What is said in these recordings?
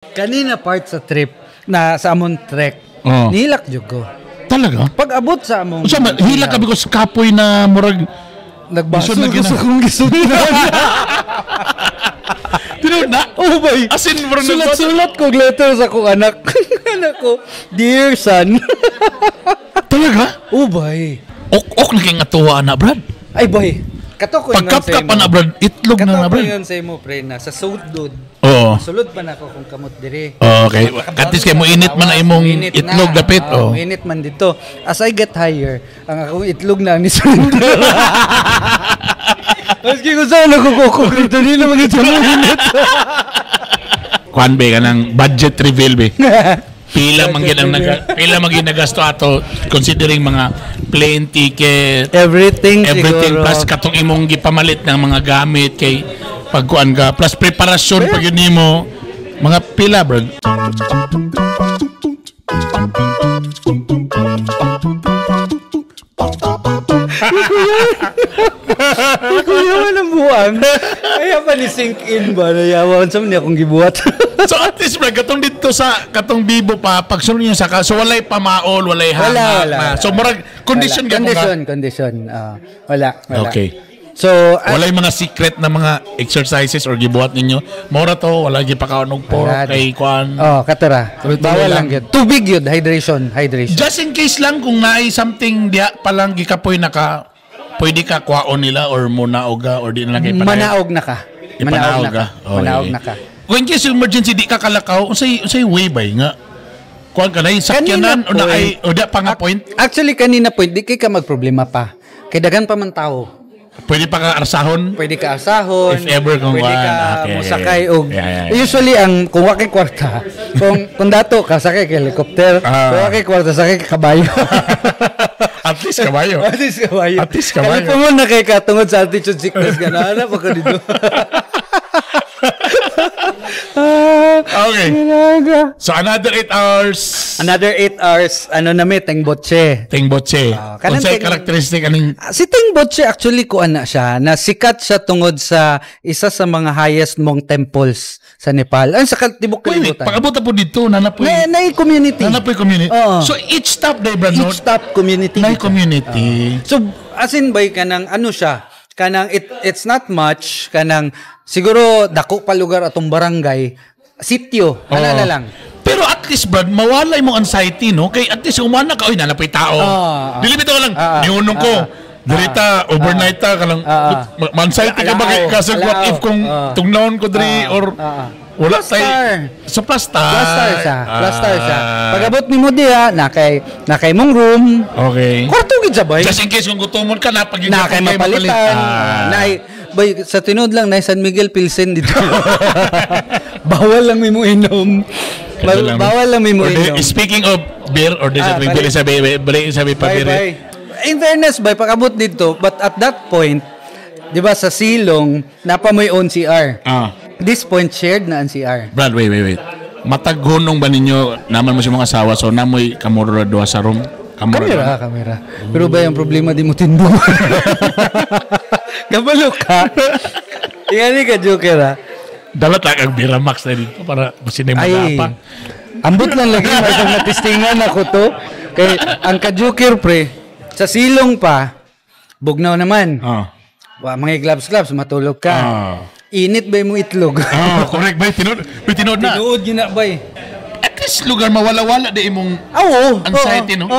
Kanina part sa trip na sa amon trek. Nilak jud ko. Talaga? Pag abot sa among hilak kabi ko sa kapoy na murag nagbaso gusto kong gisunan. Tinod na? Oh boy. As in, sulat kong letter sa kong anak. Anak ko, dear son. Talaga? Oh boy. Ok na kayong natuwa na, Brad. Ay boy. Kato ko pagkapkap pa na, Brad. Itlog na, Brad. Kato ko yun sa imo, pre, na sa sudod. Oo. Sulod pa na ako kung kamot dire. Okay. Katis kayo mo init man na imong itlog dapit. Init man dito. As I get higher, ang akong itlog na ni sulod. Maski ko saan nagkukukuk dito, hindi naman ito init. Kuan be ka ng budget reveal be. Pila man ginagasto ato considering mga plane ticket, everything siguro. Plus katong imong gipamalit ng mga gamit kay pagkuan ka plus preparasyon pag yun nimo mga pila, bro. Kuya ng buwan. Kaya pa ni sink in ba na yawan sa niya akong gibuhat. So at least bro, katong bibo pa pag sunod niya saka so walay pamaol, walay hanga. Wala. So murag condition. Wala. Okay. So walay mga secret na mga exercises or gibuhat ninyo. Mora to wala gi pakaonog pork kay kuan. Katara. Bawal lang gyud. Tubig gyud, hydration. Just in case lang kung naay something diya pa lang gikapoy naka pwede ka kwaon nila or munaog ka or di na lang kay panay. Manaog na ka. Kung in case emergency di ka kalakaw, unsay way bay nga. Kuan ka na sakyanan o na ay o da pa nga point. Actually kanina point di kay ka magproblema pa. Kay dagan pa man tao. Pwede pa ka arsahon? Pwede ka arsahon. If ever kung pwede ka musakay og usually ang kung wa kay kwarta, kung dato ka sakay kay helicopter, kung wa kay kwarta sakay kay kabayo. At least kabayo. Kaya po mo na kay katungod sa altitude sickness ka na. Ano pa ka dito? Okay. So another 8 hours. Ano na may Tengbotse. Unsay karakteristik aning si Tengbotse actually kuan na siya na sikat siya tungod sa isa sa mga highest mong temples sa Nepal. Ano sa tibok kalibutan. Pag-abot po dito na community. So each stop day brad. Each stop community. So as in by kanang ano siya? Kanang it's not much kanang siguro dako pa lugar atong barangay sitio na lang. Pero at least brad mawalay mo anxiety no kay at least umana ka oy nanapay tao. Dili bitaw lang niunong ko dirita overnight ka lang anxiety ka ba kay kasi what if kung tungnawon ko diri or wala tay sa plastar siya. Pag-abot nimo diha na kay mong room. Okay. Kwarto gid sabay. Just in case kung gutomon ka na pag na kay mapalitan. Boy, sa tinod lang na San Miguel Pilsen dito. Bawal lang mo inom. Bawal lang mo inom. Speaking of beer or bili sabi pa beer. In fairness, bay pag-abot dito, but at that point, 'di ba sa silong napa may own CR. This point shared na ang CR. Brad, wait. Mataghunong ba ninyo naman mo si mga asawa so namoy kamura duha sa room? Kamera. Pero ba yung problema di mo tindo? Kabalo ka. Ingani ka joker ha. Dapat ang Bira Max na dito para masinay pa. Ambot lang lagi masang natistingan ako to. Kay ang ka-joker pre sa silong pa bugnaw naman. Mga gloves matulog ka. Init ba mo itlog? Correct ba? Tinod na. Tinuod yun na ba At least lugar mawala-wala di imong anxiety, no?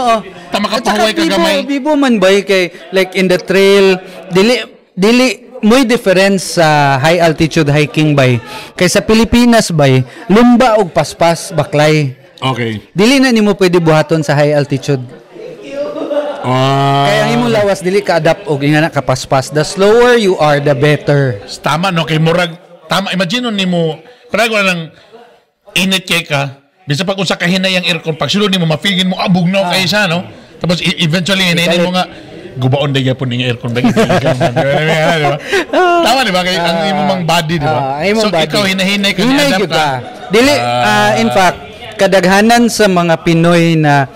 Tama ka pahuway ka gamay. Bibo man ba kay like in the trail, dili muy difference sa high altitude hiking bay. Kay sa Pilipinas bay, lumba og paspas baklay. Okay. Dili na nimo pwede buhaton sa high altitude. Kaya ang imong lawas dili ka adapt og ingana ka paspas. The slower you are, the better. Tama no kay murag tama imagine nimo parang wala nang init kay ka. Bisa pag unsa kahinay ang aircon pag sulod nimo mafeelin mo bugnaw kay siya no. Tapos eventually hinainin mo nga gubaon day gyapon ning aircon ba. Tama di ba kay ang imong mang body di ba? So ikaw hinahinay ka adapt ka. Dili in fact kadaghanan sa mga Pinoy na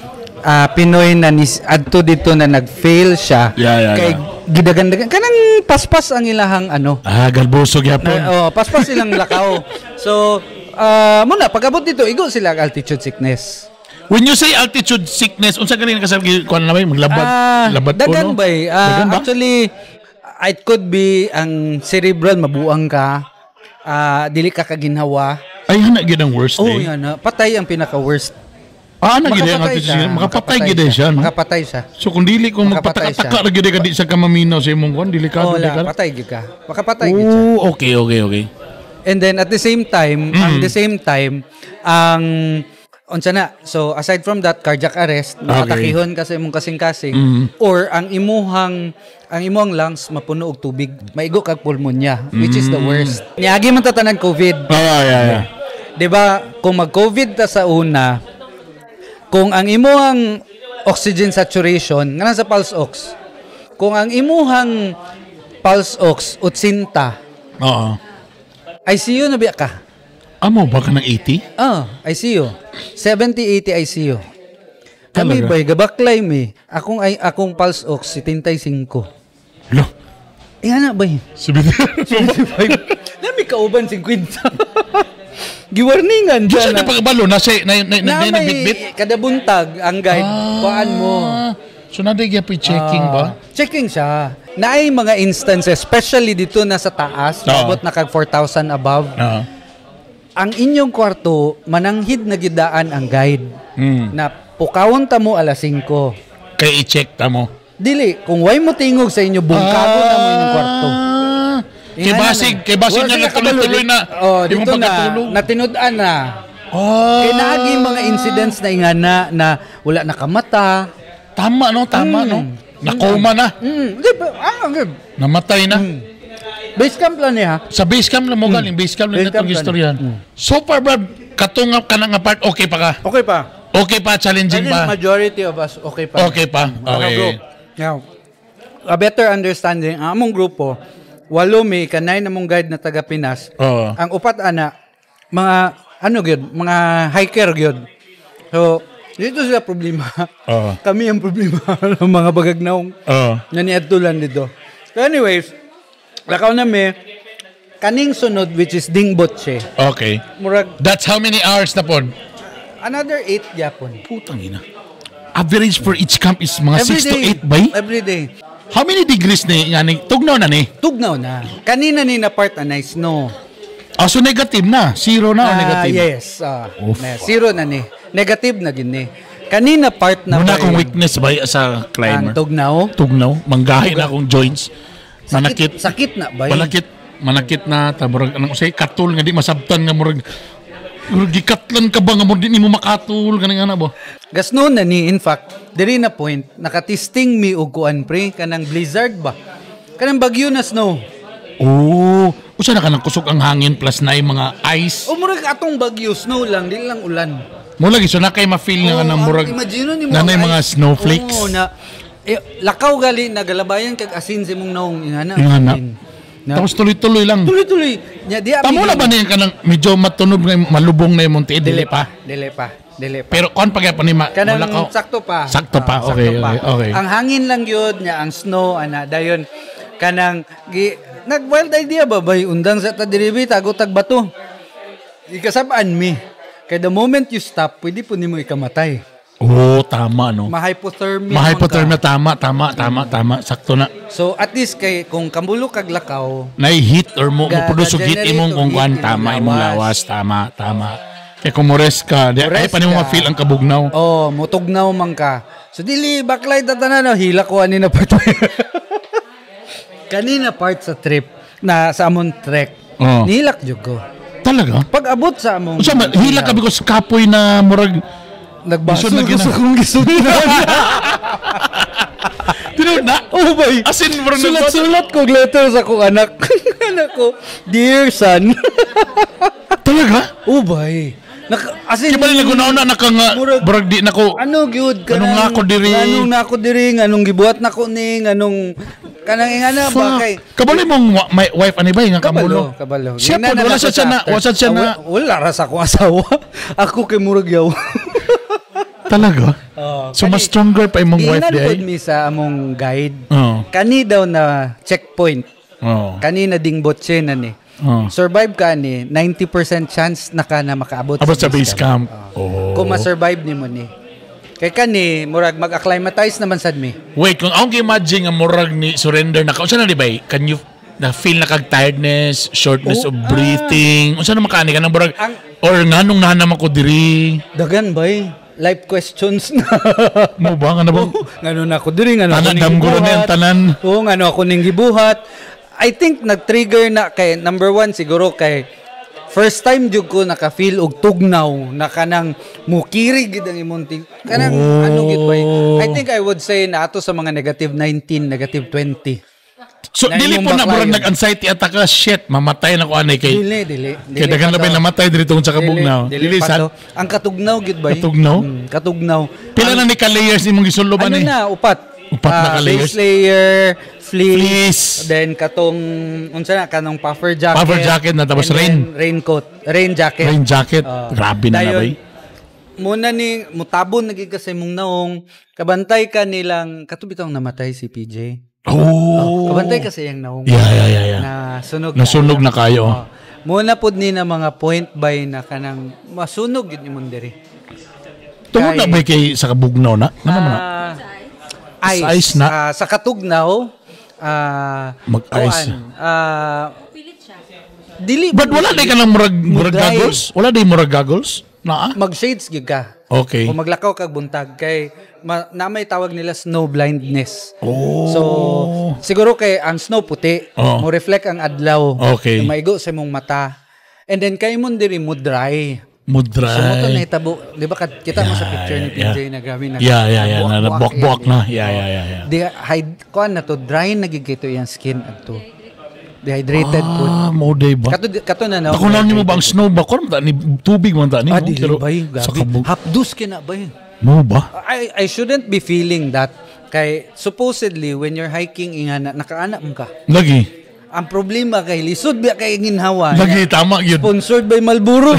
adto dito na nag-fail siya kay gidagan-dagan kanang paspas ang ilahang ano galbuso gyapon paspas ilang lakaw so muna pag-abot dito igo sila ang altitude sickness. When you say altitude sickness, unsa ganin ka sabi kuan na bay maglabad labad dagan bay. Actually it could be ang cerebral mabuang ka, dili ka kaginhawa. Ay hana gid ang worst day. Oh yan na, patay ang pinaka worst. Makapatay gid siya, no? Makapatay siya. So kung dili kung magpataka ra gid ka di sa kamaminaw sa imong kuan, delikado ka. Patay gid ka. Makapatay gid siya. Okay. And then at the same time, ang unsa na, so aside from that cardiac arrest, matakihon ka sa imong kasing-kasing or ang imuhang lungs mapuno og tubig, maigo kag pulmonya, which is the worst. Niagi man tatanan COVID. Yeah. 'Di ba? Kung mag-COVID ta sa una, kung ang imuhang oxygen saturation nga sa pulse ox, kung ang imuhang pulse ox 80, ICU na biya ka. Amo ba ka ng 80? ICU. 70, 80 ICU. Kami ba, gabaklay mi. Akong pulse ox, 75. Lo? Nga na ba? 75. Nami kauban 50. Giwarningan dyan. Diyan na pagkabalo, nagbitbit? Kada buntag, ang guide, kuhaan mo. So nadigya po checking ba? Checking siya. Naay mga instances, especially dito na sa taas, abot na kag 4,000 above. Ang inyong kwarto, mananghid na gidaan ang guide. Na pukawon ta mo alas 5. Kaya i-check ta mo? Dili, kung way mo tingog sa inyo, bungkago na mo inyong kwarto. Kay basig nga natuloy na. Dito na, natinud-an na. Kaya naagi mga incidents na ingana na wala nakamata. Tama no? Nakoma na. Namatay na. Base camp lang niya. Sa base camp lang mo galing. Base camp lang itong istoryan. So far, Brad, katungap ka ng apart, okay pa ka? Okay pa, challenging pa? Majority of us, okay pa. Okay. Now, a better understanding, ang among grupo, 8 may kanay na mong guide na taga Pinas. Ang upat ana, mga mga hiker gyud. So, dito sila problema. Kami ang problema ng mga bagagnaong na niadtulan dito. So anyways, lakaw na may kaning sunod which is Dingbotche. Okay. That's how many hours na po? Another 8 yapon. Putang ina. Average for each camp is mga 6 to 8 ba? Every day. How many degrees ni tugnaw na ni? Tugnaw na. Kanina ni na part na snow. So negative na. Zero na o negative? Yes. Zero na ni. Negative na gini. Kanina part na. Muna akong weakness ba sa climber? Tugnaw. Manggahin akong joints. Sakit na ba? Manakit na. Murag katul nga di masabtan nga murag gikatlan ka ba nga mo din mo makatul kanang ana ba? Gasno na ni, in fact, diri na point nakatisting mi og kuan pre kanang blizzard ba? Kanang bagyo na snow. Usa na kanang kusog ang hangin plus na mga ice. Murag atong bagyo snow lang, dili lang ulan. Mo lagi so na kay ma-feel nga nang murag. Imagine ni mo nanay mga snowflakes. Lakaw gali nagalabayan kag asin sa imong naong ingana. Tapos tuloy-tuloy lang. Tuloy-tuloy. Tamo na ba niya kanang medyo matunog na malubong na yung munti? Dili pa. Pero kon pa ni kanang sakto pa. Okay. Ang hangin lang yun niya, ang snow ana dayon kanang nag-wild idea ba bay undang sa tadiribi tagotag bato. Ikasabaan mi. Kaya the moment you stop, pwede po nimo ikamatay. Tama no. Mahypothermia. Tama. Sakto na. So at least kay kung kambulo kag lakaw, heat or mo produce heat imong kung kuan tama imong lawas, tama. Kay kung mores ka, ay pa nimo ma-feel ang kabugnaw. mutugnaw man ka. So dili baklay tatanan hila ko ani na part. Kanina part sa trip na sa amon trek. Nilak jud ko. Talaga? Pag abot sa among hilak kabi ko sa kapoy na murag nagbaso gusto kong gisunan. Tinod na? Bay. Asin murag sulat ko letter sa kong anak. Anak ko, dear son. Talaga? Bay. Asin kibali nagunauna na ka nga murag di nako. Ano gyud kanang nako diri nganong gibuhat nako ni nganong kanang ingana ba kay kabalo mong wife ani ba nga kambulo? Kabalo. Siya po wala siya na wala ra sa akong asawa. Ako kay murag yaw. Talaga? So mas stronger pa imong wife di ay? Mi sa among guide. Kani daw na checkpoint. Kani na Dingbotche na ni. survive ka ni 90% chance na ka na makaabot sa base camp. Kung ma-survive ni mo ni. Kaya kani, murag mag-acclimatize naman sad mi. Wait, kung akong imagine ang murag ni surrender na ka, unsa na di ba? Can you feel na kag tiredness, shortness of breathing? Unsa na makani ka nang murag or nganong nahanam ako diri? Dagan bay. Life questions na. Mo ba nga na bang ngano na ako diri ngano tanan damguro na tanan. Oo, ngano ako ning gibuhat. I think nag-trigger na kay number 1 siguro kay first time jud ko naka-feel og tugnaw na kanang mukiri gid ang imong kanang ano gid bay. I think I would say na ato sa mga negative 19, negative 20. So dili po na murag nag-anxiety attack ka, shit, mamatay na ko anay kay. Dili. Kay daghan labay namatay diri tungod sa kabugnaw. Dili sa ang katugnaw gid bay. Katugnaw? Katugnaw. Pila na ni ka layers imong gisulo ba ni? Ano na, upat. Upat na ka layers. Base layer, fleece, then katong unsa na kanang puffer jacket. Puffer jacket na tapos raincoat, rain jacket. Rain jacket. Grabe na bay. Muna ni mutabon naging kasi mong naong kabantay ka nilang katubitong namatay si PJ. Kabantay kasi yung naong. Yeah. Nasunog na kayo. Muna pod ni na mga point by na kanang masunog yun yung diri. Tungod na ba kay sa kabugnaw na? Ano man? Ice na. Sa katugnaw, mag-ice. Dili. But wala day ka ng murag goggles? Wala day murag goggles? Mag-shades gid ka. Okay. Kung maglakaw kag buntag kay na may tawag nila snow blindness. So siguro kay ang snow puti, mo reflect ang adlaw. Okay. Maigo sa imong mata. And then kay mo diri mo dry. So mo to nahitabo, di ba kita mo sa picture ni PJ na grabe na. Na buwak na. Di hide ko na to dry nagigito yung skin adto. Dehydrated food. Mo day ba? Kato na. Takunan niyo mo ba ang snow ba? Kung ni tubig man ta ni. Dili ba yung gabi? Hapdus kina ba yun? Mo ba? I shouldn't be feeling that. Kay supposedly when you're hiking ingana nakaanak mo ka. Lagi. Ang problema kay lisod biya kay ginhawa. Lagi tama yun. Sponsored by Marlboro.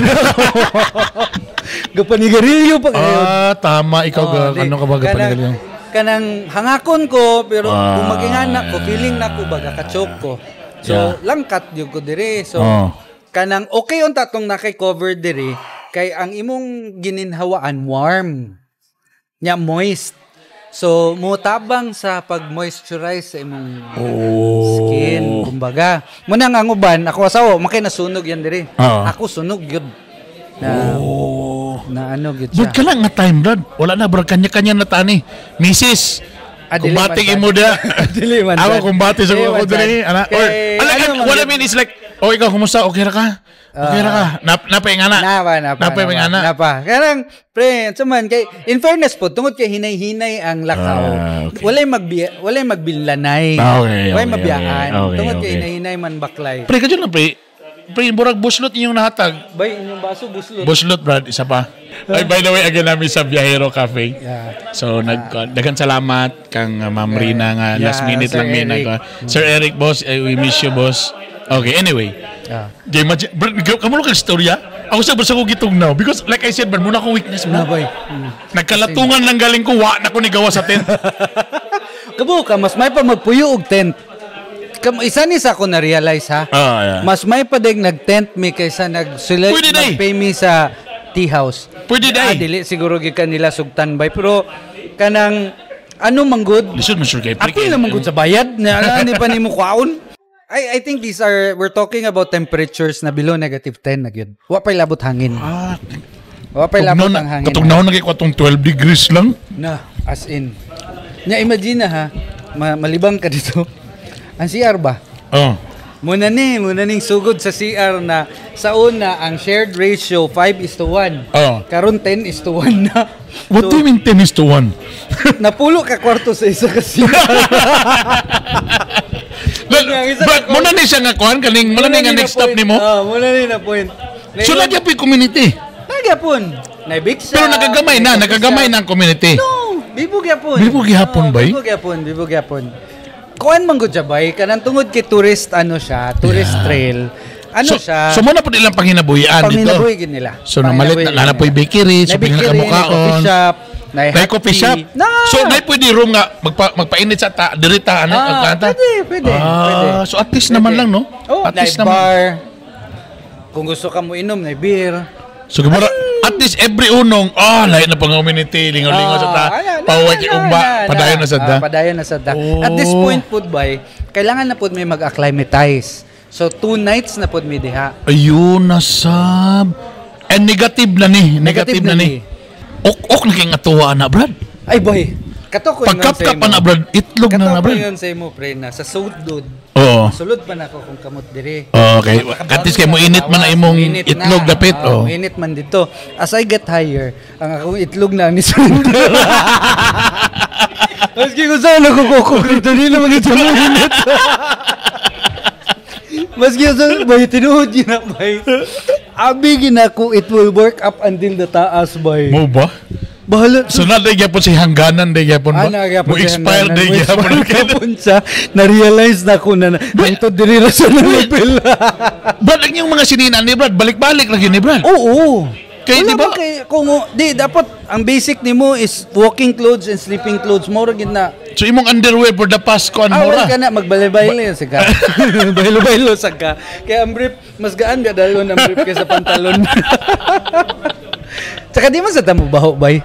Gapanigarilyo pa kayo. Tama ikaw ano ka ba gapanigarilyo? Kanang hangakon ko pero kung magingana ko feeling na ko baga ka-choke ko. So langkat yung ko diri. So kanang okay on tatong nakay-cover diri kay ang imong gininhawaan warm. Nya moist. So mutabang sa pag-moisturize sa imong skin kumbaga. Muna nga uban ako asawa makay nasunog yan diri. Ako sunog gyud. Na ano gyud siya. But ka lang nga time Brad. Wala na brad kanya-kanya na tani. Mrs. Kumbating imo da. Dili man. Ako kumbati sa ko diri. What I mean is like, ikaw kumusta? Okay ra ka? Okay ra ka? Napaingana. Napa. Karang pre, saman kay in fairness po tungod kay hinay-hinay ang lakaw. Walay magbilanay. Walay mabiyaan. Tungod kay hinay-hinay man baklay. Pre kadyo na pre. Pre burag buslot inyong nahatag. Bay inyong baso buslot. Buslot Brad, isa pa. Ay, by the way, again namin sa Viajero Cafe. So, daghang salamat kang Ma'am Rina nga last minute lang may Sir Eric, boss, we miss you, boss. Okay, anyway. Kamulo kang istorya? Ako sa basta ko gitugnaw. Because like I said, muna akong weakness mo. Nagkalatungan lang galing ko, na ko ni gawa sa tent. Kabo ka, mas may pa magpuyo og tent. Isa ko na-realize ha. Mas may pa ding nag-tent me kaysa nag-pay me sa tea house. Pwede day. Dili siguro gikan nila sugtan bay pero kanang ano manggod. Lisod man sure kay pre. Apil na manggod sa bayad na ni pa nimo kwaon. I think we're talking about temperatures na below negative 10 na gyud. Wa pay labot hangin. Wa pay labot ang hangin. Katugnaw na kay kwatong 12 degrees lang. Na as in. Nya imagine na ha. Malibang ka dito. Ang CR ba? Muna ning sugod sa CR na sa una ang shared ratio 5:1. Karon 10:1 na. What do you mean 10:1? Napulo ka kwarto sa isa ka CR. But muna ni siya nga kuan kaning muna ni nga next stop nimo. Muna ni na point. So lagi po community. Lagi pon. Naibig sa. Pero nagagamay na ang community. No, bibog yapon. Bibog yapon ba? Bibog yapon. Kuan man gud jabay kanang tungod kay tourist tourist trail. Siya? So muna po nilang panghinabuhian dito. Panghinabuhi nila. So namalit na po'y bakery, so pinakamukaon. Coffee shop, na coffee shop. So na pwede room nga magpainit sa dirita Pwede. So at least naman lang no. At least naman. Bar. Kung gusto ka mo inom na beer. So gumara at least every unong lain na pang-community lingaw-lingaw sa ta. Pawag umba padayon na sad. Padayon na sad. At this point pud bay, kailangan na pud may mag-acclimatize. So 2 nights na pud mi diha. Ayun na sab. And negative na ni. Ok na kay atuwa na Brad. Ay boy. Kato ko pagkapkap pa na Brad, itlog na Brad. Kato ko sa imo pre na sa sudod. Oo. Sulod pa na ako kung kamot diri. Okay. At least kay mo init man na imong itlog dapit. Init man dito. As I get higher, ang akong itlog na ni sulod. Maski ko saan nagkukukok dito, hindi naman ito mo init. Maski ko saan, bay, tinuhod yun na, bay. Abigin ako, it will work up until the taas, bay. Mo ba? Bahala. So na day gyapon si hangganan day gyapon ba? Mo expire day gyapon sa na-realize na ko na ito diri ra sa level. Brad, yung mga sininan ni Brad, balik-balik lagi ni Brad. Oo. Kaya di ba? Kung dapat ang basic nimo is walking clothes and sleeping clothes mo ra gid na. So imong underwear for the past kon mora. Ka na magbalay-balay sa ka. Baylo-baylo sa ka. Kaya ang brief mas gaan ga dalon ang brief kaysa pantalon. Tsaka di man sa tamo baho bay.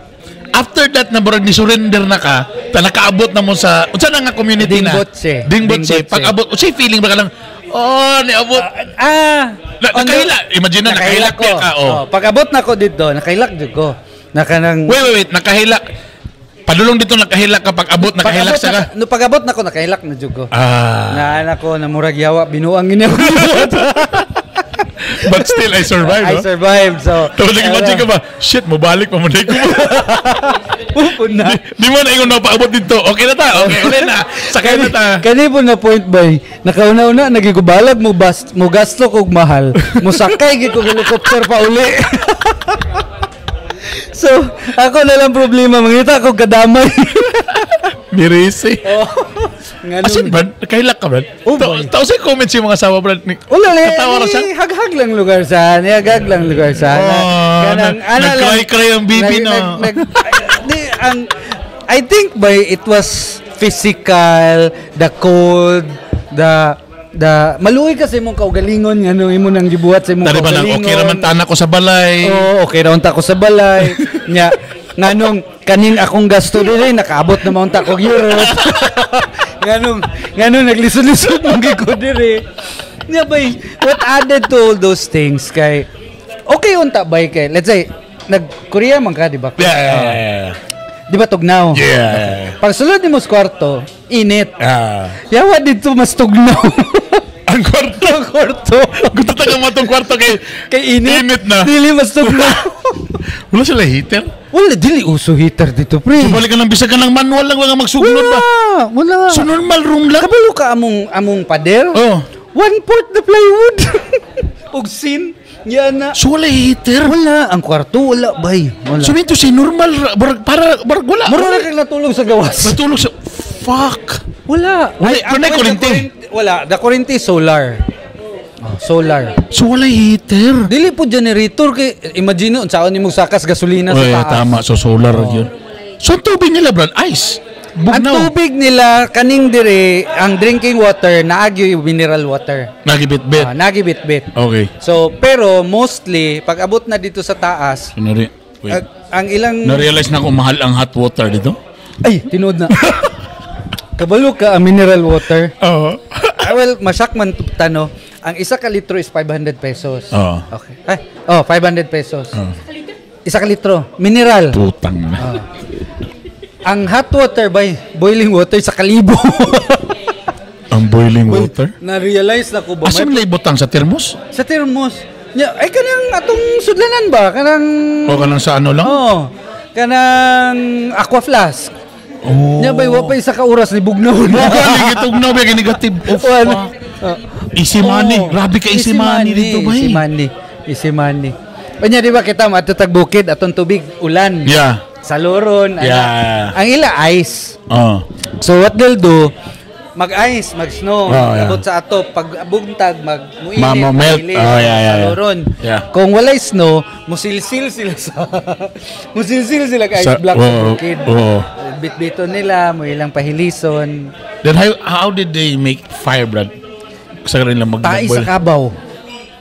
After that na burag ni surrender na ka, nakaabot na mo sa unsa na nga community na. Dingbotse. Pag abot, unsay feeling ba ka lang? Niabot. Nakahila. Imagine na nakahilak ka. Pag abot na ko dito, nakahilak jud ko. Wait, nakahilak. Padulong dito nakahilak ka, pag abot nakahilak sa ka. No pag abot na ko nakahilak na jud ko. Na anak ko na murag yawa binuang gini ako. But still, I survived. I survived. So, tapos nag-imagine ka ba, shit, mabalik pa mo na ko. Pupuna. Di mo na yung napaabot dito. Okay na ta. Okay, ulit na. Sakay na ta. Kani po na point bay, nakauna-una, nagigubalag mo gasto kog mahal. Musakay gid kog helicopter pa uli. So, ako na lang problema. Mangita ko kadamay. Mirisi. Asan ba? Nakahilak ka ba? Tao sa'yo comments yung mga asawa ba? Wala haghag lang lugar saan. Haghag lang lugar saan. Nagkray-kray ang bibi na. I think it was physical, the cold, the maluoy kasi mong kaugalingon nga imo nang gibuhat sa imong kaugalingon. Okay raman tanak ko sa balay. Okay raman ta ko sa balay. Nya nganong kaning akong gasto diri nakaabot na maunta ko Europe. nganong naglisod-lisod mong giko diri. Nya bay, what added to all those things kay okay unta bay kay let's say nag-Korea man ka di ba? Yeah. Di ba tugnaw? Yeah. Pag sulod ni mo sa kwarto, init. Yawa dito mas tugnaw. Ang kwarto. Gusto tagang matong kwarto kay init na. Dili mas tugnaw. Wala sila heater? Wala, dili uso heater dito, pre. So, balik ka ng bisag ka ng manual lang mga magsugnod ba? Wala. So, normal room lang? Kabalo ka among pader? 1/4 na plywood. Og sin. Yan na. So, wala heater? Wala. Ang kwarto, wala, bay. Wala. So, ito si normal, para wala. Mura kang natulog sa gawas. Natulog sa, fuck. Wala. Wala, kurinti. Wala, the kurinti solar. Solar. So wala heater. Dili po generator kay imagine unsaon nimo sakas gasolina sa taas. Tama, so solar yun. So ang tubig nila brad, ice. Ang tubig nila kaning dire ang drinking water naagyo yung mineral water. Nagibit-bit. Nagibit-bit. Okay. So pero mostly pag abot na dito sa taas, ang ilang na-realize na kung mahal ang hot water dito. Ay, tinood na. Kabalo ka ang mineral water. Oo. Well, masak man tano. Ang isa ka litro is 500 pesos. Okay. 500 pesos. Isa ka litro. Mineral. Putang na. Ang hot water boiling water sa kalibo. Ang boiling water? Na-realize na ko ba? Asan nila ibutang sa termos? Sa termos. Ay, kanang atong sudlanan ba? Kanang sa ano lang? Kanang aqua flask. Nya bay wapay isa ka oras ni bugnaw. Tugnaw ba negative of easy money. Grabe ka easy money dito ba? Easy money. Panya di ba kita matutag bukid atong tubig ulan. Yeah. Sa loron. Yeah. Ang ila ice. So what they'll do, mag-ice, mag-snow, abot sa ato, pag buntag, mag-muinit, melt. Saluron. Kung walay snow, musilsil sila ice block sa bukid. Bit-bito nila, mo ilang pahilison. Then how did they make fire, Brad? Sa kanila Tai sa kabaw.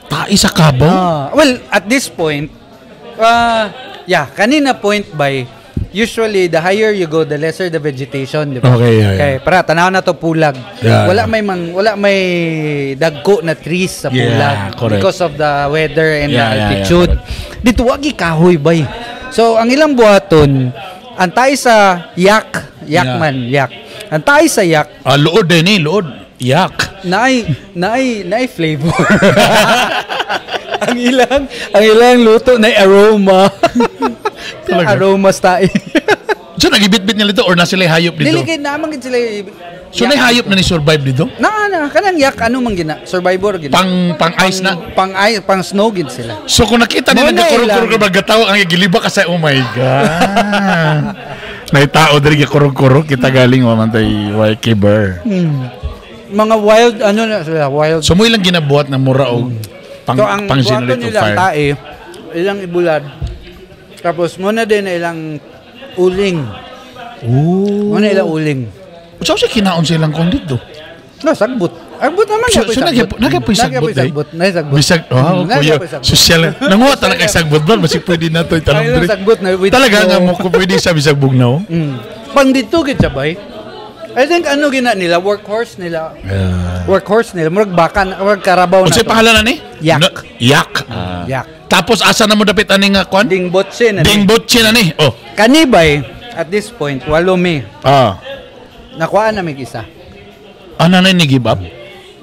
Tai sa kabaw? Well, at this point, kanina point by, usually, the higher you go, the lesser the vegetation, di ba? Okay, para tanaw na to pulag. Wala may dagko na trees sa pulag because of the weather and the altitude. Dito wagi kahoy bay. So ang ilang buhaton, antay sa yak. Antay sa yak. Luod din luod. Yak. Naay flavor. ang ilang luto na aroma. Aroma style. So nagibit-bit nila dito or na sila hayop dito? Dili kay naman gid sila. So na hayop na ni survive dito? Kanang yak man gina? Survivor gina. Pang ice na. Pang snow gid sila. So kung nakita nila nagkurog-kurog bagataw ang giliba ka sa oh my god. May tao diri kurog-kurog kita galing mamantay Waikeber. Mga wild na sila, wild. So mo ilang ginabuhat na mura og pang generate of fire. Tae, ilang ibulad. Tapos muna din ilang uling. Muna ilang uling. So siya kinaon silang kondit do? Sagbot. Agbot naman so nagapoy sagbot day? Nasagbot. Bisag, kuya, social. Nanguha talaga kay sagbot ba? Masig pwede na to itanong diri. Talaga nga mo ko pwede sa bisag bugnaw? Pang dito gid sabay. I think gina nila, workhorse nila. Murag bakan, murag karabaw na. Unsay pangalan ni? Yak. Yak. Tapos asa na mo dapit ani nga kwan? Dingbotse na ni. Oh. Kanibay at this point 8 May. Nakuha na mig isa. Ano na ni give up?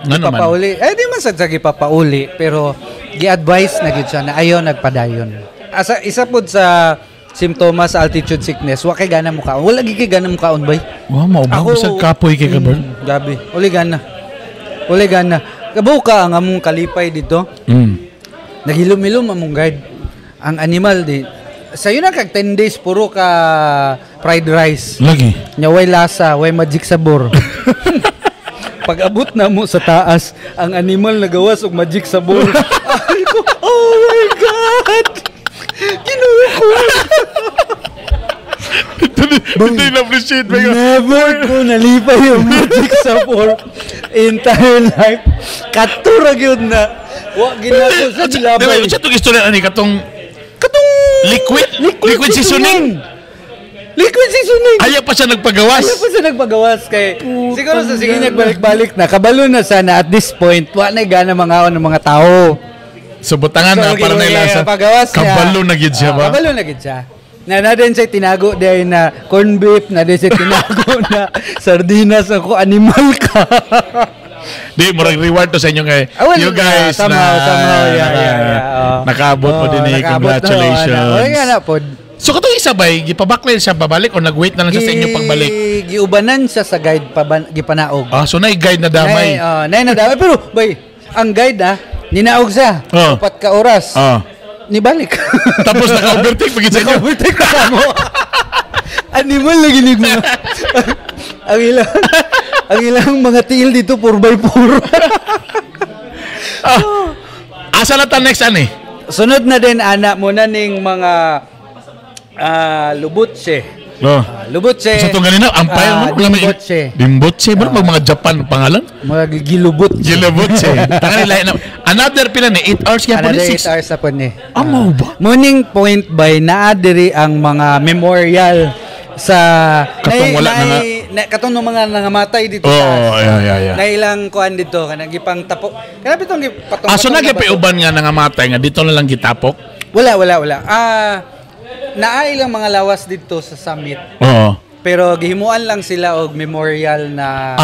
Ngano man? Papauli. Di man sa papauli pero gi-advise na gid siya na ayaw nagpadayon. Asa isa pud sa simptomas sa altitude sickness, wa kay gana mo kaon. Wala gi kay gana mo kaon bay. Mao ba bisag kapoy kay kabar? Gabi. Uli gana. Kabaw ka ang among kalipay dito. Naghilom-hilom among guide. Ang animal di sayo na kag 10 days puro ka fried rice. Lagi. Nya way lasa, way magic sabor. Pag abot na mo sa taas, ang animal nagawas og magic sabor. Ay ko, oh my god. Kinuha ko. Hindi na-appreciate ba yun? Never ko nalipay yung magic sabor entire life. Katurag yun na. Wag ginako sa dilabay. Sa itong istorya ani katong liquid seasoning. Liquid seasoning. Ayaw pa siya nagpagawas. Kay siguro sa sige nagbalik-balik na. Kabalo na sana at this point. Wa na gana mangaon ng mga tao. So butangan na para nailasa. Kabalo na gid siya ba? Kabalo na gid siya. Na din siya tinago dahil na corn beef, na din siya tinago na sardinas ako, animal ka. Di, murag reward to sa inyo ngay. You guys somehow, nakaabot mo din eh. Congratulations. Nga na po. So katong isa ba, gipabaklay siya babalik o nag-wait na lang siya sa inyo pagbalik? Giubanan siya sa guide gipanaog. So na-guide na damay? Na damay. Pero, bay, ang guide ninaog siya. 4 ka oras. Nibalik. Tapos naka-overtake pagit sa inyo? Naka-overtake pa sa mo. Animal na ginig mo. Ang ilang mga tiil dito 4x4. Asa na ta next ani? Sunod na din anak mo na ning mga lubutse. Lubutse. Sa itong ganina, umpire mo? Dimbotse. Dimbotse? Ba mga Japan pangalan? Mga gilubutse. Gilubutse. Another pila ni 8 hours kaya po ni 6? Another 8 hours na po ni. Amo ba? Morning point by naadiri ang mga memorial sa katong wala na katong mga nangamatay dito na ilang kuan dito kanang gipang tapok kana bitong gipatong so nagipiuban nga nangamatay nga dito na lang gitapok wala naa ilang mga lawas dito sa summit pero gihimuan lang sila og memorial na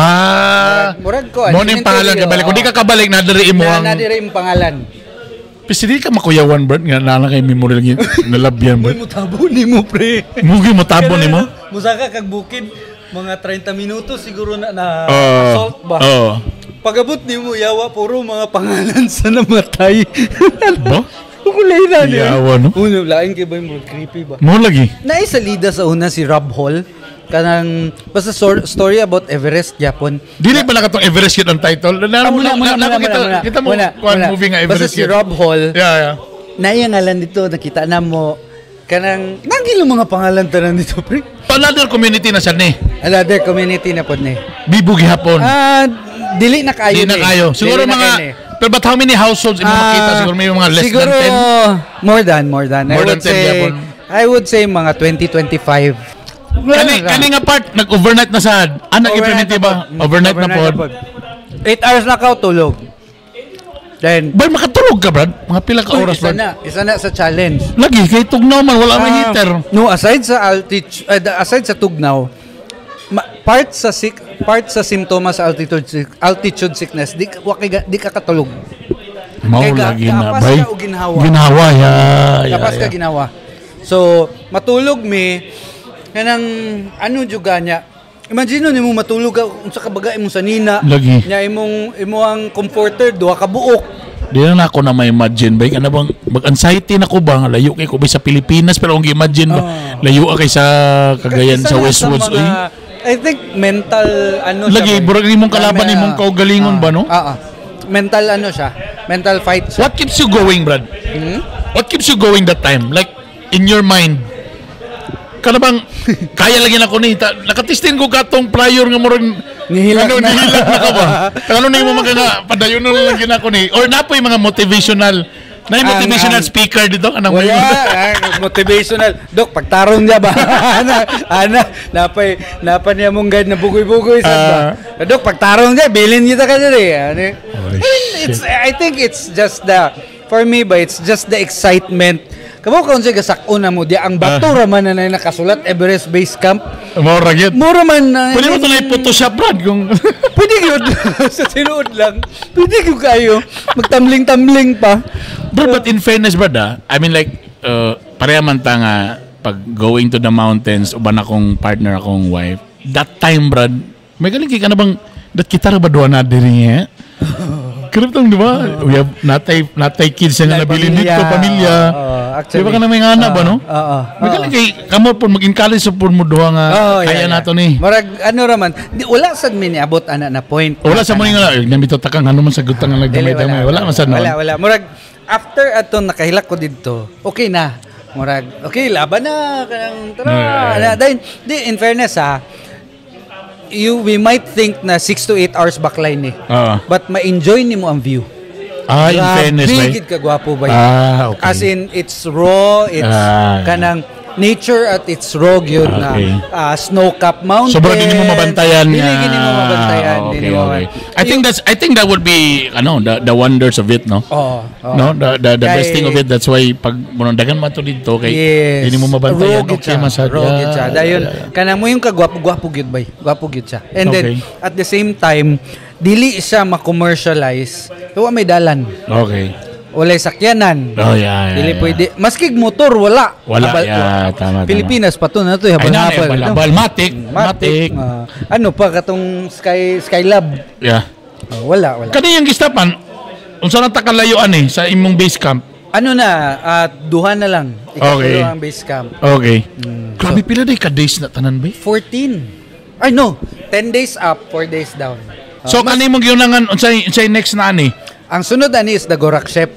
murag ko mo ning pangalan ka balik kung di ka kabalik na diri imo ang nadiri imong pangalan. Pwede di ka makuyawan, Bert, nga nala kay memorial nalabyan, Bert. Uy, mutabo ni mo, pre. Mugi mutabo ni mo? Musaka kag bukid, mga 30 minutos siguro na assault ba? Pag-abot ni mo, yawa, puro mga pangalan sa namatay. Ba? kulay na niya. Yawa, no? Uno, lain kay ba yung creepy ba? Mo lagi. Naisalida sa una si Rob Hall. Kanang, basta story about Everest, Japon. Dili pala ka itong Everest yun ang title. Kita mo, movie nga Everest. Basta si Rob Hall. Yeah. Naiyangalan dito, nakita na mo. Kanang, naging mga pangalan tanan dito, pre. Another community na siya ni. Another community na po ni. Bibugi hapon. Dili na kayo. Dili na kayo. Siguro mga, pero but how many households imo makita? Siguro may mga less siguro, than 10? More than. More than 10 I would say mga 20-25. Kani nga part, nag-overnight na sa nag-implement ba? Overnight na po. 8 hours na ka tulog. Then, ba makatulog ka, Brad? Mga pila ka oras, Brad? Isa na sa challenge. Lagi, kay tugnaw man, wala may heater. No, aside sa aside sa tugnaw, part sa simptomas sa altitude sickness, di ka katulog. Mao lagi na, bay. Kapas ka o ginhawa. Ginhawa, Kapas ka ginawa. So, matulog mi, kanang ano juga niya. Imagine nimo matulog ka unsa ka bagay mo sa nina. Lagi. Nya imo ang comforter duha ka buok. Di na ako na ma-imagine ba ano bang mag-anxiety na ko ba layo kay ko sa Pilipinas pero ang imagine ba layo kay sa Cagayan sa Westwoods I think mental ano lagi burag nimong kalaban nimong kaugalingon ba no? Mental ano siya? Mental fight siya. What keeps you going, Brad? What keeps you going that time? Like in your mind? Kana bang kaya lagi na ko ni nakatistin ko katong prior nga murag nihilak na ka ba? Ano na mo mga padayon na lang gina ko ni or napoy mga motivational motivational speaker dito anang wala motivational dok pagtarong niya ba napay niya mong guide na bugoy-bugoy sa ba dok pagtarong niya bilin kita ka diri I think it's just for me ba it's just the excitement. Kamo kaon siya gasakuna mo di ang bato ra man na nakasulat Everest Base Camp. Mura gyud. Mura man na. Pwede mo tunay Photoshop, Brad, kung pwede gyud sa tinuod lang. Pwede gyud kayo magtamling-tamling pa. Bro, but in fairness, Brad, I mean like pareha man ta nga pag going to the mountains uban akong partner akong wife. That time, Brad, may galing ka na bang dat kita ra ba duha na diri Kriptong, di ba? We have natay kids na nabilin dito, pamilya. Di ba ka na may ngana ba, no? May galing kay, kamo po, mag-encourage po mo doha nga, kaya nato ni. Marag, ano raman, wala sad mi niabot ana na point. Wala sa mo nga, nabito takang, ano man sagot nga nagdamay-damay. Wala man sa noon. Wala. Marag, after ato nakahilak ko dito, okay na. Marag, okay, laban na. Tara. In fairness, we might think na 6 to 8 hours backline but ma-enjoy nimo ang view. In fairness, bigid ka gwapo ba? Okay. As in it's raw, it's kanang nature at its raw gyud na snow-capped mountain. So bro, hindi mo mabantayan. Hindi mo mabantayan. Okay. I think that would be the wonders of it, no? No, the best thing of it. That's why pag dagan man to dito kay hindi mo mabantayan. Okay, masad. Raw gyud siya. Dayon kanang mo yung kagwapo gyud bay. Gwapo gyud siya. And then at the same time, dili siya ma-commercialize. Pero may dalan. Okay. Walay sakyanan. Dili pwede. Maski motor wala. Tama. Pilipinas pa to na to. Habal matik. Ano pa katong Skylab? Yeah. Wala. Kani yung gistapan, unsa na ta kalayuan sa imong base camp? Ano na, duha na lang. Okay. Ang base camp. Okay. Grabe pila day ka days na tanan ba? 14. Ay no, 10 days up, 4 days down. So kani mo gyunangan unsay next na ani? Ang sunod ani is the Gorakshep.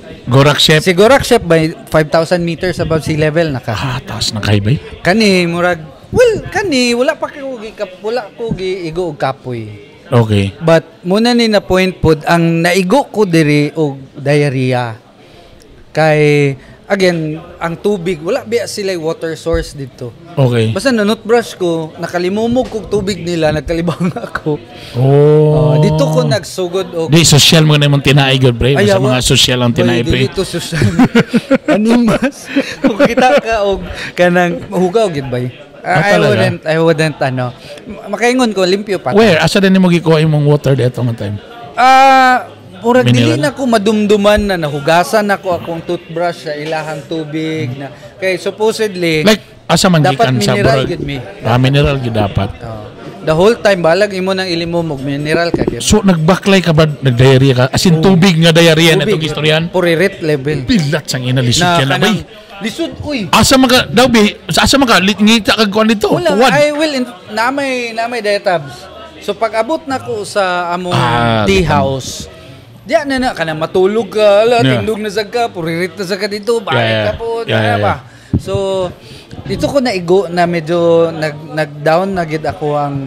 Si Gorakshep by 5,000 meters above sea level naka. Taas na kay bay. Kani murag wala pa ko giigo og kapoy. Okay. But muna ni na point pod ang naigo ko diri og diarrhea. Kay again, ang tubig, wala biya sila water source dito. Okay. Basta nanutbrush ko, nakalimumog kog tubig nila, nagkalibang ako. Dito ko nagsugod og di social mo na imong tinaay god pre, sa mga social ang tinaay pre. Dito social. Animas. Kung kita ka og kanang hugaw gid bay. I wouldn't makaingon ko limpyo pa. Where asa din mo gikuha imong water dito nga time? Murag dili na ko madumduman na nahugasan ako akong toothbrush sa ilahang tubig na kay supposedly like asa man gikan sa mineral gid mi. Mineral gid dapat. the whole time balag imo nang ilimumog mineral ka gyud. So nagbaklay ka ba, nagdiarrhea ka? As in tubig nga diarrhea na itong istoryan? Puririt level. Pilat sang ina lisod ka na bay. Lisod uy. Asa maka daw bi, asa maka ngita kag kuan dito? Wala, I will namay diatabs. So pag abot na ko sa among tea house, diya na kanang matulog ka, tindog na sagka, puririt na sagka dito, balik ka po, ba? So dito ko naigo na medyo nag-down na gid ako ang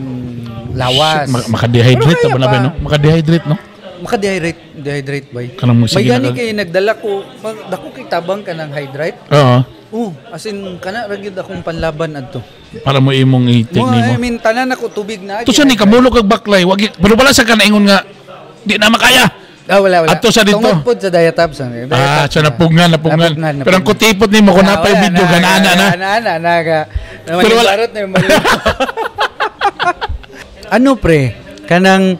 lawas. Maka-dehydrate ba na ba no? Maka-dehydrate no? Maka-dehydrate ba? May gani kay nagdala ko, dako kay tabang ka ng hydrate. Oo. As in kana ra gid akong panlaban adto. Para mo imong i-take nimo. I mean tanan ako tubig na. To sa ni kamulo kag baklay, wagi pero wala sa kana ingon nga di na makaya. Wala. Ato sa dito. Tungod po sa diatabs. Sa napungan. Pero ang kutipot ni mo kung napay video, ganaan na. Pero wala. Ano pre? Kanang,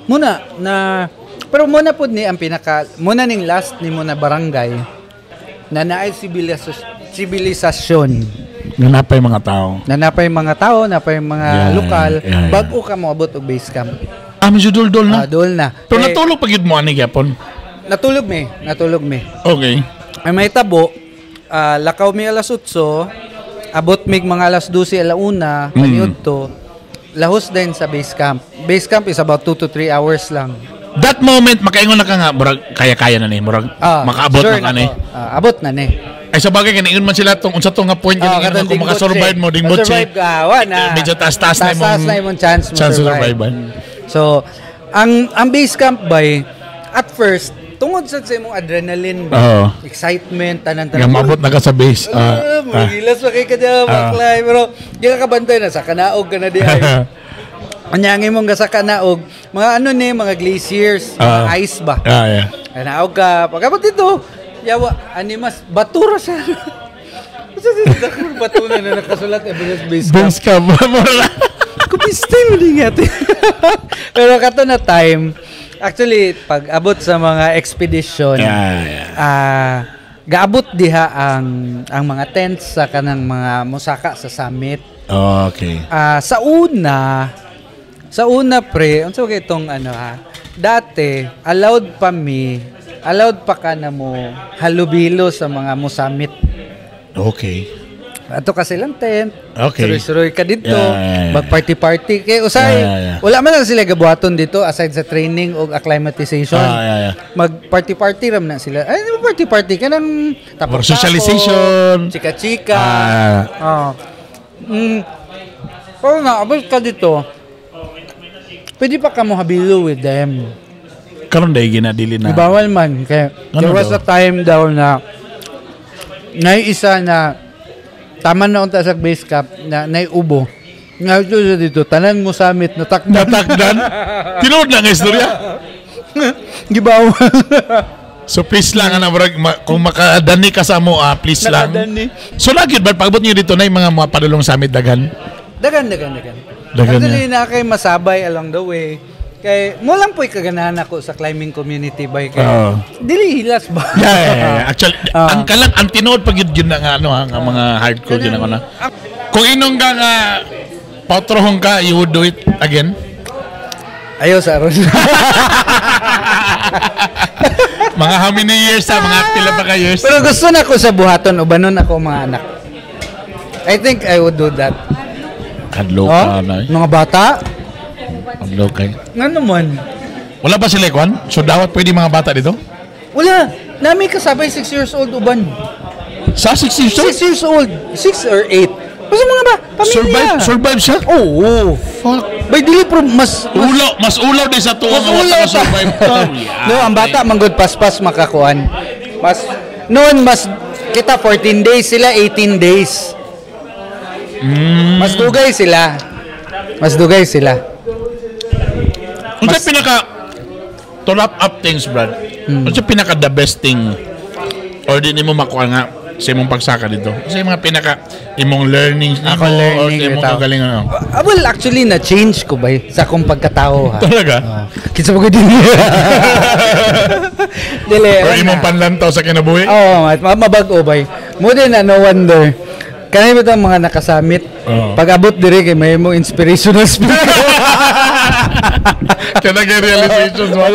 pero muna po ni ang muna ning last ni mo na barangay, na naay sibilisasyon. Nanapay mga tao, napay mga lokal, bago ka mo abot og base camp. Medyo dul-dul na. Dul na. Pero natulog pag yun mo ani gyapon. Natulog me. Okay. Ay may tabo, lakaw mi alas 8, abot mig mga alas 12 alauna, kanyod to, lahos din sa base camp. Base camp is about 2 to 3 hours lang. That moment, makaingon na ka nga, murag, kaya-kaya na ni, murag, makaabot sure na ka ni. Abot na ni. Ay sa bagay, kinaingon man sila itong unsa to nga point, kinaingon kung makasurvive mo, ding botse. Survive ka, na. Medyo taas-taas na yung chance mo survive. So, ang base camp by, at first, tungod sa imong adrenaline, excitement, tanan-tanan. Nga mabot na ka sa base. Magilas pa kay kada baklay. Pero, di ka kabantay na, sa kanaog ka na di ay. Anyangin mong sa kanaog, mga mga glaciers, mga ice ba? Kanaog ka, pagkabot dito, yawa, animas, batura siya. Batura na nakasulat, base camp. Base camp, Kupiste mo din natin. Pero kato na time, actually, pag abot sa mga expedition, gaabot diha ang mga tents sa kanang mga musaka sa summit. Okay. Sa una pre, unsa kay itong dati, allowed pa ka na mo halubilo sa mga musamit. Okay. Ato kasi lang tent. Okay. Suroy-suroy ka dito. Mag-party-party. Kaya usay, wala man lang sila gabuhaton dito aside sa training o acclimatization. Mag-party-party ram na sila. Ay, party-party ka ng tapos socialization. Chika-chika. Pero na, abot ka dito, pwede pa ka mo habilo with them. Karon day ginadili na. Bawal man. Kaya there was a time daw na isa na tama na unta sa base camp na naiubo. Nga dito, tanan mo summit, natakdan. Tinood na nga istorya. Gibawal. So please lang, kung makadani ka sa mo, please lang. So lagi ba, pag-abot nyo dito na yung mga padulong summit, dagan? Dagan. Actually, na kay masabay along the way. Kay mo lang po'y kaganahan ako sa climbing community by kay dili hilas ba? Actually, ang tinood pag yun na nga ang mga hardcore yun na. Kung inong ka nga pautrohong ka, you would do it again? Ayaw sa aron. Mga how many years mga pila pa ka years? Pero gusto na ko sa buhaton, ubanon ako mga anak. I think I would do that. Kadlo ka na. Mga bata? Kadlo kay. Nga naman. Wala ba sila kwan? So dapat pwede mga bata dito? Wala. Nami kasabay 6 years old uban. Sa 6 years old? 6 years old. 6 or 8. Basta mga ba? Pamilya. Survive siya? Oo. Fuck. Bay dili pro mas ulaw din sa tuwa nga wala survive. No, ang bata manggod paspas makakuan. Noon mas kita 14 days sila 18 days. Mas dugay sila. Unsa pinaka to wrap up things, Brad? Unsa pinaka the best thing or di nimo makuha nga sa imong pagsaka dito? Kasi mga pinaka imong learning ako learning imong kagalingan. Well, actually na change ko ba sa akong pagkatao ha. Talaga? Kinsa ba din? Dili. Or imong panlantaw sa kinabuhi? Oo, mabag-o bay. Mo din no wonder. kanay ba itong mga nakasamit? Pag-abot dire kay may mo inspirational speaker. Kanang realizations mo.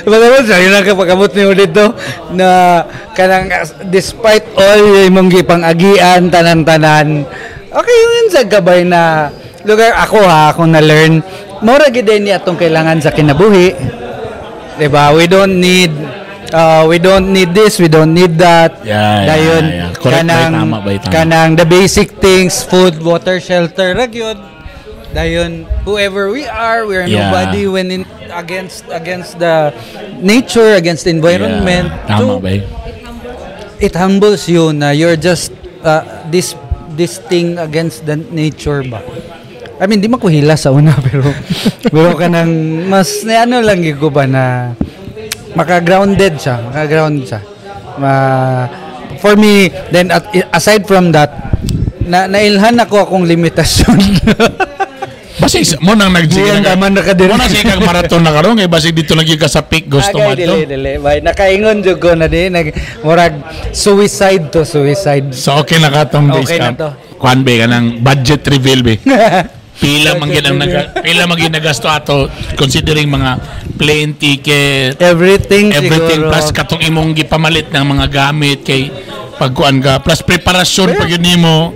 Pag-abot siya, yun ang pag-abot niyo dito na kanang despite all yung mong gipang-agian, tanan-tanan, okay yun sa gabay na lugar ako na-learn. Mura gid ni atong kailangan sa kinabuhi. Diba? We don't need this, we don't need that. Yeah. Correct, kanang the basic things, food, water, shelter, ragyod. Dayon, whoever we are nobody when against the nature, against the environment. Tama ba? It humbles you na you're just this thing against the nature ba. I mean, di makuhila sa una pero kanang mas ano lang ko ba na maka-grounded siya. For me, then aside from that, nailhan ako akong limitasyon. Basi mo nang nagsigang naman nakadiri. Mo na siya kag marathon na karon kay basi dito lagi ka sa peak gusto mo to. Dili. Bay nakaingon jud ko na di murag suicide. So okay na katong days camp. Kuan be kanang budget reveal be. Pila man gid nagasto ato considering mga plane ticket, everything siguro. Plus katong imong gipamalit ng mga gamit kay pagkuan ka plus preparasyon pag yun nimo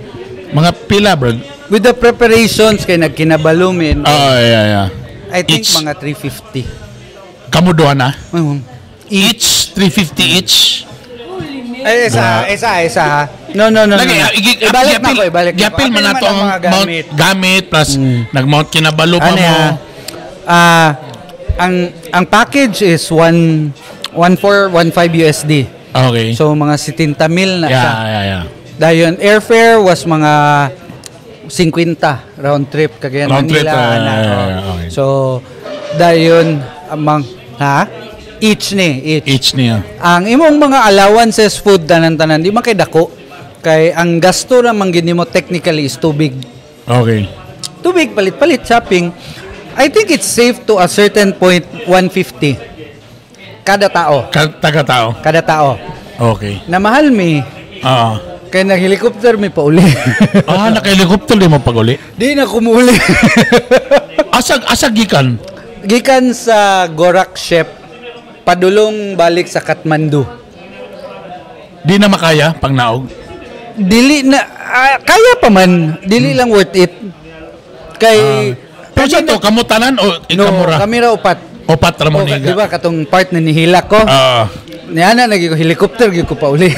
mga pila bro. With the preparations kay nagkinabalumin. Yeah. I think mga 350. Kamo duha na? Each 350 each. Ay, isa. No. Ibalik Yapil man nato ang gamit plus nag-mount kinabalo pa mo. Ang package is 1.415 USD. Okay. So mga 70,000 na siya. Yeah. Dayon airfare was mga 50 round trip kagaya Manila. Okay. So dayon amang each niya. Ang imong mga allowances food tanan-tanan di man kay dako kay ang gasto ra man gid nimo technically is tubig. Okay. Tubig palit shopping. I think it's safe to a certain point 150 kada tao. Kada tao. Okay. Na mahal mi. Kaya nag-helicopter may pauli. Naka-helicopter di mo pag-uli? Di na kumuli. Asag gikan? Gikan sa Gorakshep, padulong balik sa Kathmandu. Di na makaya pang naog? Dili na, kaya pa man. Dili lang worth it. Kay... pero sa to, kamutanan o ikamura? Kami ra upat. Upat ra mo niga. Di ba katong part na nihila ko? Niana naging helicopter gyud ko pa uli.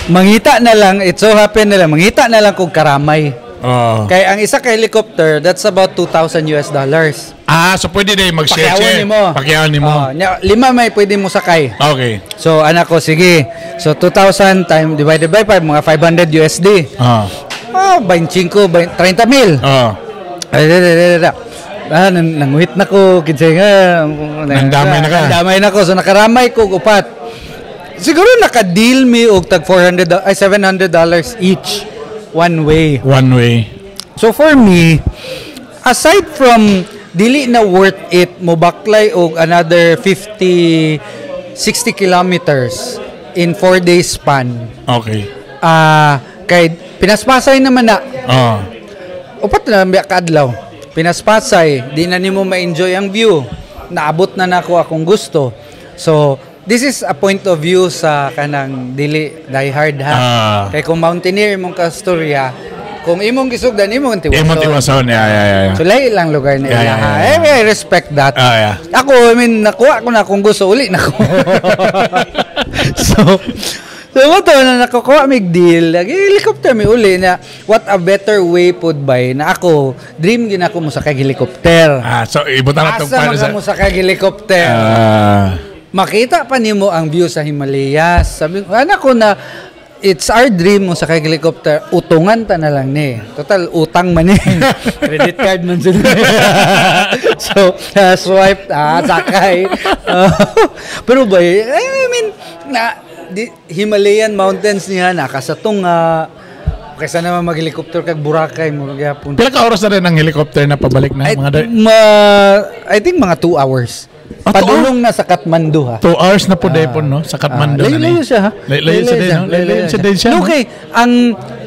Mangita na lang, it so happen na lang mangita na lang kog karamay. Kay ang isa ka helicopter, that's about $2,000 US. So pwede din mag-share. Pakiyawan nimo. Lima may pwede mo sakay. Okay. So anak ko sige. So 2,000 time divided by 5 mga $500 USD. 25, 30,000. Nanguhit na ko kinsay nga nandamay na ko so nakaramay ko upat siguro naka-deal mi og tag $700 each one way so for me aside from dili na worth it mo baklay og another 50-60 kilometers in 4 days span kay pinaspasay naman na upat na biya kaadlaw pinaspasay, di na nimo ma-enjoy ang view. Naabot na nako akong gusto. So, this is a point of view sa kanang dili die hard ha. Kay kung mountaineer imong kastorya, kung imong gisugdan imong tiwason. Yeah. So, lahi lang lugar na ila. I respect that. Ako, nakuha ko na akong gusto, uli na ko. So, mo to na nakukuha mig deal, helicopter mi uli na what a better way pud by na ako dream gina ko mo sa kay helicopter. So ibutan natong para sa mo sa kay helicopter. Makita pa nimo ang view sa Himalayas. Sabi ko anak ko na it's our dream mo sa kay helicopter, utungan ta na lang ni. Total utang man ni. Credit card man sila. So, swipe sakay. Pero ba I mean na Himalayan mountains niya nakasatong kaysa naman mag-helicopter kag Boracay mo gyapon. Pila ka oras na rin ang helicopter na pabalik na I think mga 2 hours. Padulong na sa Kathmandu ha. 2 hours na po depon no sa Kathmandu na. Layo siya ha. Layo siya din. Okay,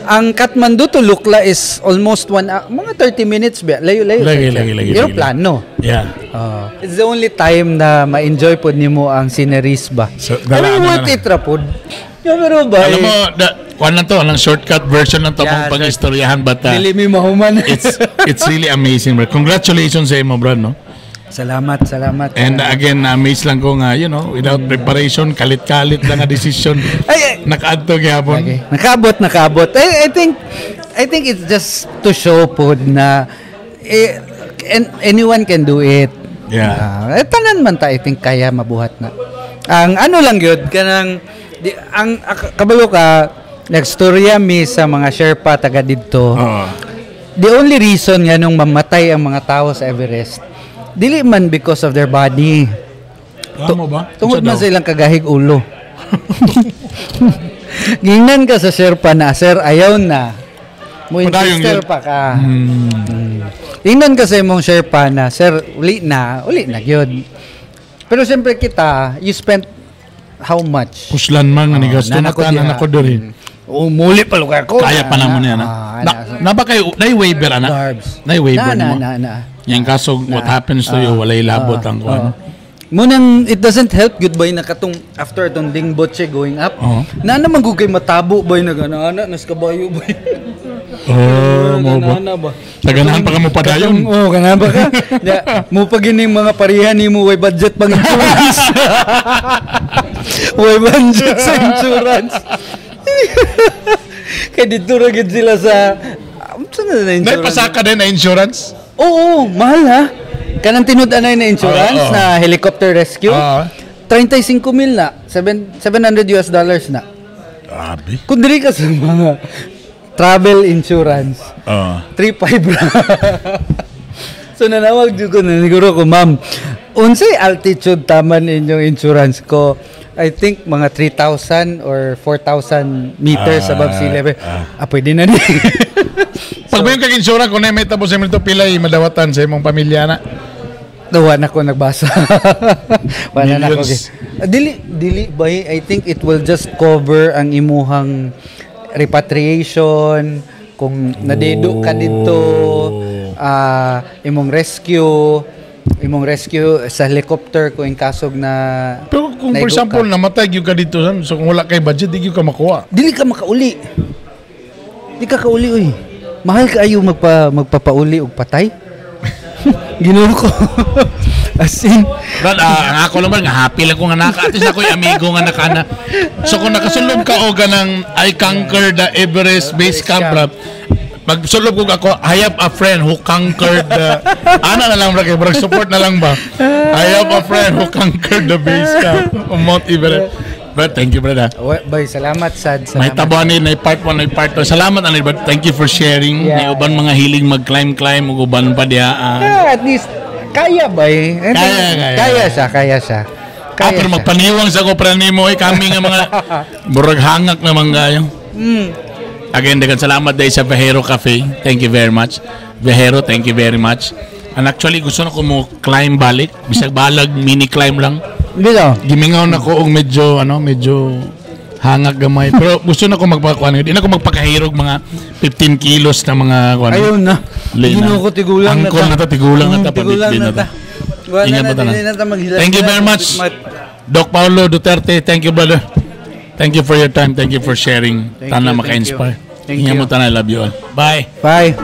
ang Kathmandu to Lukla is almost 1 hour, mga 30 minutes ba? Layo-layo. Lagi. Plano. Yeah. It's the only time na ma-enjoy po nimo ang sceneries ba. So, worth it ra po. Pero ba? Alam mo, ang shortcut version ng mong pang-istoryahan, but dili mi mahuman. it's really amazing, bro. Congratulations sa imo, bro, no? Salamat. And again, na-amaze lang ko nga, without preparation, kalit-kalit lang na decision. Nakaadto gyapon. Okay. Nakaabot. I think it's just to show po na anyone can do it. Yeah. Tanan man ta, I think kaya mabuhat na. Ang ano lang yun, kanang ang kabalo ka nagstorya mi sa mga Sherpa taga didto. The only reason nga nung mamatay ang mga tao sa Everest, dili man because of their body. Tama ba? Tungod man sa ilang kagahig ulo. Gingnan ka sa Sherpa na, sir, ayaw na. Mo insister pa ka. Gingnan ka sa imong Sherpa na, sir, uli na gyud. Pero siyempre kita, you spent how much? Puslan man nga ni gasto na tanan ako diri. Muli pa lugar ko. Kaya pa naman yan. Na ba kayo, na-waiver, ana? Na-waiver mo? Yung kaso, what happens to you, walay labot ang kuwan. Munang, it doesn't help good boy na katong after itong dingbotche going up. Na naman gugay matabo boy na gana nas kabayo boy. Mo ba? Taganahan pa ka mo padayon. Ganahan pa ka. Mo pagining mga parihan ni mo way budget pang insurance. Way budget sa insurance. Kaya dito ragid sila sa may pasaka din na insurance? Oo, mahal ha. Kanang tinud-an na insurance na helicopter rescue. 35,000 na. $700 na. Grabe. Kung diri ka sa mga travel insurance, 3,500 na. So nanawag ko na siguro ko, ma'am, unsay altitude taman inyong insurance ko? I think mga 3,000 or 4,000 meters above sea level. Pwede na din. Pag may kag-insurance, kung may tapos sa ito pilay, madawatan sa imong pamilya na. Wala na ko nagbasa. Wala na ko. Dili ba? I think it will just cover ang imuhang repatriation, kung nadedo ka dito, imong rescue sa helicopter kung kasog na. Pero kung for example namatay gyud ka dito, so kung wala kay budget di gyud ka makuha. Dili ka makauli. Di ka kauli oy. Mahal ka ayo magpapauli og patay. Ginuno ko. As in, ang ako naman nga happy lang ko nga naka at least ako yung amigo nga nakana. So kung nakasulog ka o ganang I conquer the Everest base camp, magsulog ko ako, I have a friend who conquered the ana na lang brag support na lang ba. I have a friend who conquered the base camp of Mount Everest. But thank you, brother. Bay, salamat sad. May tabuan ni part 1 ay part 2. Salamat ani, but thank you for sharing. May uban mga hiling mag-climb ug uban pa diha. At least kaya ba eh? Kaya siya. Pero magpaniwang sa ko pra nimo kami nga mga burag hangak naman gayo. Again, dagan salamat dahil sa Vejero Cafe. Thank you very much. Vejero, thank you very much. And actually, gusto na ko mo climb balik. Bisag balag, mini climb lang. Gimingaw na ko og medyo hangak gamay. Pero gusto na ko magpakuan. Hindi na ko magpakahirog mga 15 kilos na mga kuan. Ayaw na. Hindi ko tigulang na ta. Angkol na ta, tigulang na ta. Pabitbin na ta. Ingat mo ta na. Thank you very much. Doc Paulo Duterte, thank you, brother. Thank you for your time. Thank you for sharing. Tana maka-inspire. Ingat mo ta na. I love you all. Bye. Bye.